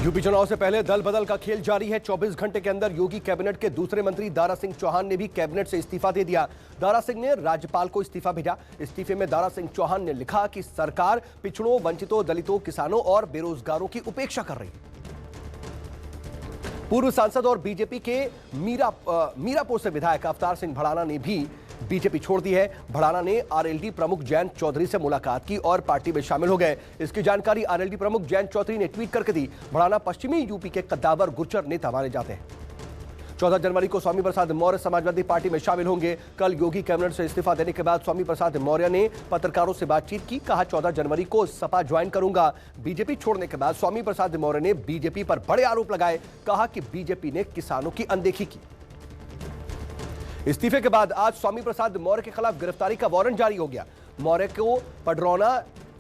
UP चुनाव से पहले दल बदल का खेल जारी है। 24 घंटे के अंदर योगी कैबिनेट के दूसरे मंत्री दारा सिंह चौहान ने भी कैबिनेट से इस्तीफा दे दिया। दारा सिंह ने राज्यपाल को इस्तीफा भेजा। इस्तीफे में दारा सिंह चौहान ने लिखा कि सरकार पिछड़ों, वंचितों, दलितों, किसानों और बेरोजगारों की उपेक्षा कर रही है। पूर्व सांसद और बीजेपी के मीरापुर से विधायक अवतार सिंह भड़ाना ने भी बीजेपी छोड़ दी है। भड़ाना ने आरएलडी प्रमुख जयंत चौधरी से मुलाकात की और पार्टी में शामिल हो गए। इसकी जानकारी आरएलडी प्रमुख जयंत चौधरी ने ट्वीट करके दी। भड़ाना पश्चिमी यूपी के कद्दावर गुर्जर नेता माने जाते हैं। 14 जनवरी को स्वामी प्रसाद मौर्य समाजवादी पार्टी में शामिल होंगे। कल योगी कैबिनेट से इस्तीफा देने के बाद स्वामी प्रसाद मौर्य ने पत्रकारों से बातचीत की। कहा 14 जनवरी को सपा ज्वाइन करूंगा। बीजेपी छोड़ने के बाद स्वामी प्रसाद मौर्य ने बीजेपी पर बड़े आरोप लगाए। कहा कि बीजेपी ने किसानों की अनदेखी की। इस्तीफे के बाद आज स्वामी प्रसाद मौर्य के खिलाफ गिरफ्तारी का वारंट जारी हो गया। मौर्य को पडरौना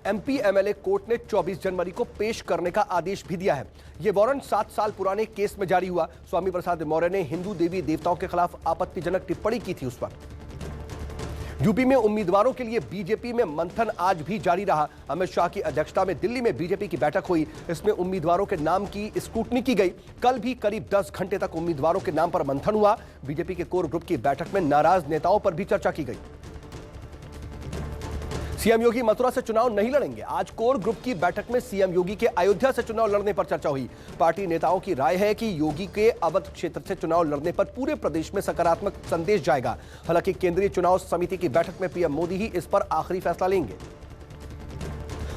एमपी एमएलए कोर्ट ने 24 जनवरी को पेश करने का आदेश भी दिया है। यह वारंट 7 साल पुराने केस में जारी हुआ। स्वामी प्रसाद मौर्य ने हिंदू देवी देवताओं के खिलाफ आपत्तिजनक टिप्पणी की थी उस पर। यूपी में उम्मीदवारों के लिए बीजेपी में मंथन आज भी जारी रहा। अमित शाह की अध्यक्षता में दिल्ली में बीजेपी की बैठक हुई। इसमें उम्मीदवारों के नाम की स्क्रूटनी की गई। कल भी करीब 10 घंटे तक उम्मीदवारों के नाम पर मंथन हुआ। बीजेपी के कोर ग्रुप की बैठक में नाराज नेताओं पर भी चर्चा की गई। सीएम योगी मथुरा से चुनाव नहीं लड़ेंगे। आज कोर ग्रुप की बैठक में सीएम योगी के अयोध्या से चुनाव लड़ने पर चर्चा हुई। पार्टी नेताओं की राय है कि योगी के अवध क्षेत्र से चुनाव लड़ने पर पूरे प्रदेश में सकारात्मक संदेश जाएगा। हालांकि केंद्रीय चुनाव समिति की बैठक में पीएम मोदी ही इस पर आखिरी फैसला लेंगे।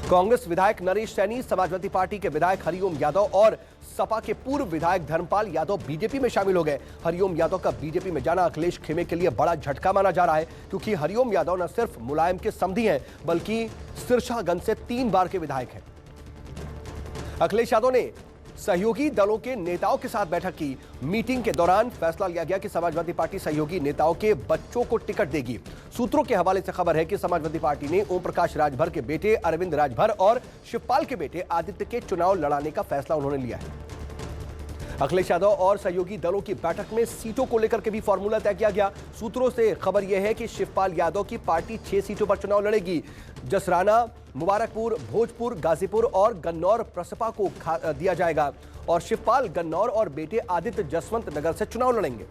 कांग्रेस विधायक नरेश सैनी, समाजवादी पार्टी के विधायक हरिओम यादव और सपा के पूर्व विधायक धर्मपाल यादव बीजेपी में शामिल हो गए। हरिओम यादव का बीजेपी में जाना अखिलेश खेमे के लिए बड़ा झटका माना जा रहा है, क्योंकि हरिओम यादव न सिर्फ मुलायम के समधी हैं, बल्कि सिरसागंज से 3 बार के विधायक हैं। अखिलेश यादव ने सहयोगी दलों के नेताओं के साथ बैठक की। मीटिंग के दौरान फैसला लिया गया कि समाजवादी पार्टी सहयोगी नेताओं के बच्चों को टिकट देगी। सूत्रों के हवाले से खबर है कि समाजवादी पार्टी ने ओम प्रकाश राजभर के बेटे अरविंद राजभर और शिवपाल के बेटे आदित्य के चुनाव लड़ाने का फैसला उन्होंने लिया है। अखिलेश यादव और सहयोगी दलों की बैठक में सीटों को लेकर के भी फॉर्मूला तय किया गया। सूत्रों से खबर यह है कि शिवपाल यादव की पार्टी 6 सीटों पर चुनाव लड़ेगी। जसराना, मुबारकपुर, भोजपुर, गाजीपुर और गन्नौर प्रसपा को दिया जाएगा और शिवपाल गन्नौर और बेटे आदित्य जसवंत नगर से चुनाव लड़ेंगे।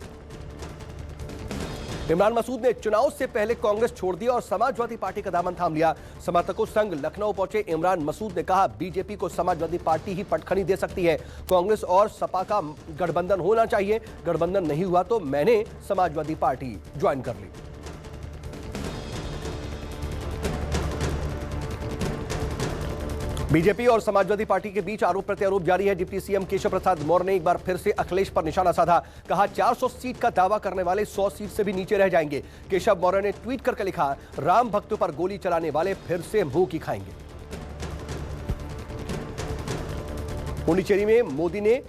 इमरान मसूद ने चुनाव से पहले कांग्रेस छोड़ दिया और समाजवादी पार्टी का दामन थाम लिया। समर्थकों संग लखनऊ पहुंचे इमरान मसूद ने कहा, बीजेपी को समाजवादी पार्टी ही पटखनी दे सकती है। कांग्रेस और सपा का गठबंधन होना चाहिए। गठबंधन नहीं हुआ तो मैंने समाजवादी पार्टी ज्वाइन कर ली। बीजेपी और समाजवादी पार्टी के बीच आरोप प्रत्यारोप जारी है। डिप्टी सीएम केशव प्रसाद मौर्य ने एक बार फिर से अखिलेश पर निशाना साधा। कहा 400 सीट का दावा करने वाले 100 सीट से भी नीचे रह जाएंगे। केशव मौर्य ने ट्वीट करके लिखा, राम भक्तों पर गोली चलाने वाले फिर से मुंह की खाएंगे। पुडुचेरी में मोदी ने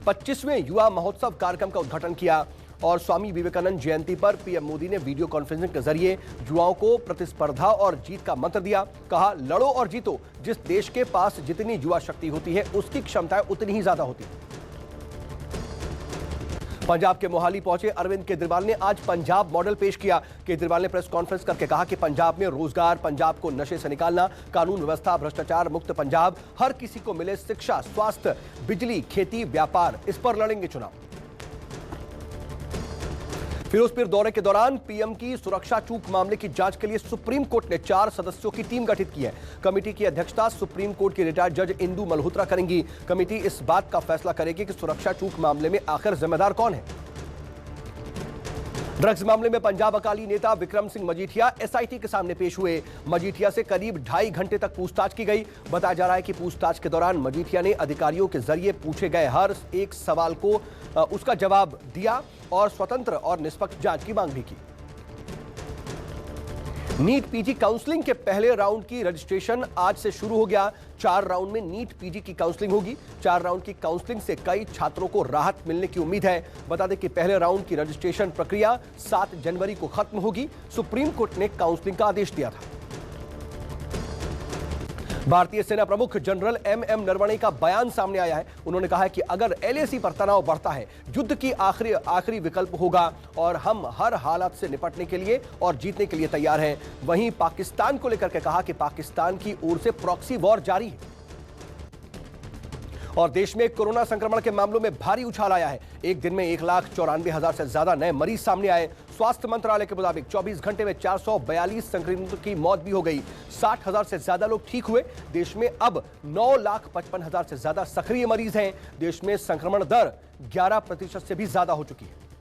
25वें युवा महोत्सव कार्यक्रम का उद्घाटन किया और स्वामी विवेकानंद जयंती पर पीएम मोदी ने वीडियो कॉन्फ्रेंसिंग के जरिए युवाओं को प्रतिस्पर्धा और जीत का मंत्र दिया। कहा, लड़ो और जीतो। जिस देश के पास जितनी युवा शक्ति होती है, उसकी क्षमताएं उतनी ही ज्यादा होती है। पंजाब के मोहाली पहुंचे अरविंद केजरीवाल ने आज पंजाब मॉडल पेश किया। केजरीवाल ने प्रेस कॉन्फ्रेंस करके कहा कि पंजाब में रोजगार, पंजाब को नशे से निकालना, कानून व्यवस्था, भ्रष्टाचार मुक्त पंजाब, हर किसी को मिले शिक्षा, स्वास्थ्य, बिजली, खेती, व्यापार, इस पर लड़ेंगे चुनाव। फिरोजपुर दौरे के दौरान पीएम की सुरक्षा चूक मामले की जांच के लिए सुप्रीम कोर्ट ने 4 सदस्यों की टीम गठित की है। कमेटी की अध्यक्षता सुप्रीम कोर्ट की रिटायर्ड जज इंदु मल्होत्रा करेंगी। कमेटी इस बात का फैसला करेगी कि सुरक्षा चूक मामले में आखिर जिम्मेदार कौन है। ड्रग्स मामले में पंजाब अकाली नेता विक्रम सिंह मजीठिया एसआईटी के सामने पेश हुए। मजीठिया से करीब 2.5 घंटे तक पूछताछ की गई। बताया जा रहा है कि पूछताछ के दौरान मजीठिया ने अधिकारियों के जरिए पूछे गए हर एक सवाल को उसका जवाब दिया और स्वतंत्र और निष्पक्ष जांच की मांग भी की। नीट पीजी काउंसलिंग के पहले राउंड की रजिस्ट्रेशन आज से शुरू हो गया। 4 राउंड में नीट पीजी की काउंसलिंग होगी। 4 राउंड की काउंसलिंग से कई छात्रों को राहत मिलने की उम्मीद है। बता दें कि पहले राउंड की रजिस्ट्रेशन प्रक्रिया 7 जनवरी को खत्म होगी। सुप्रीम कोर्ट ने काउंसलिंग का आदेश दिया था। भारतीय सेना प्रमुख जनरल एमएम नरवणे का बयान सामने आया है। उन्होंने कहा है कि अगर एलएसी पर तनाव बढ़ता है, युद्ध की आखिरी विकल्प होगा और हम हर हालात से निपटने के लिए और जीतने के लिए तैयार हैं। वहीं पाकिस्तान को लेकर के कहा कि पाकिस्तान की ओर से प्रॉक्सी वॉर जारी है। और देश में कोरोना संक्रमण के मामलों में भारी उछाल आया है। एक दिन में 1,94,000 से ज्यादा नए मरीज सामने आए। स्वास्थ्य मंत्रालय के मुताबिक 24 घंटे में 442 संक्रमितों की मौत भी हो गई। 60,000 से ज्यादा लोग ठीक हुए। देश में अब 9,55,000 से ज्यादा सक्रिय मरीज हैं। देश में संक्रमण दर 11% से भी ज्यादा हो चुकी है।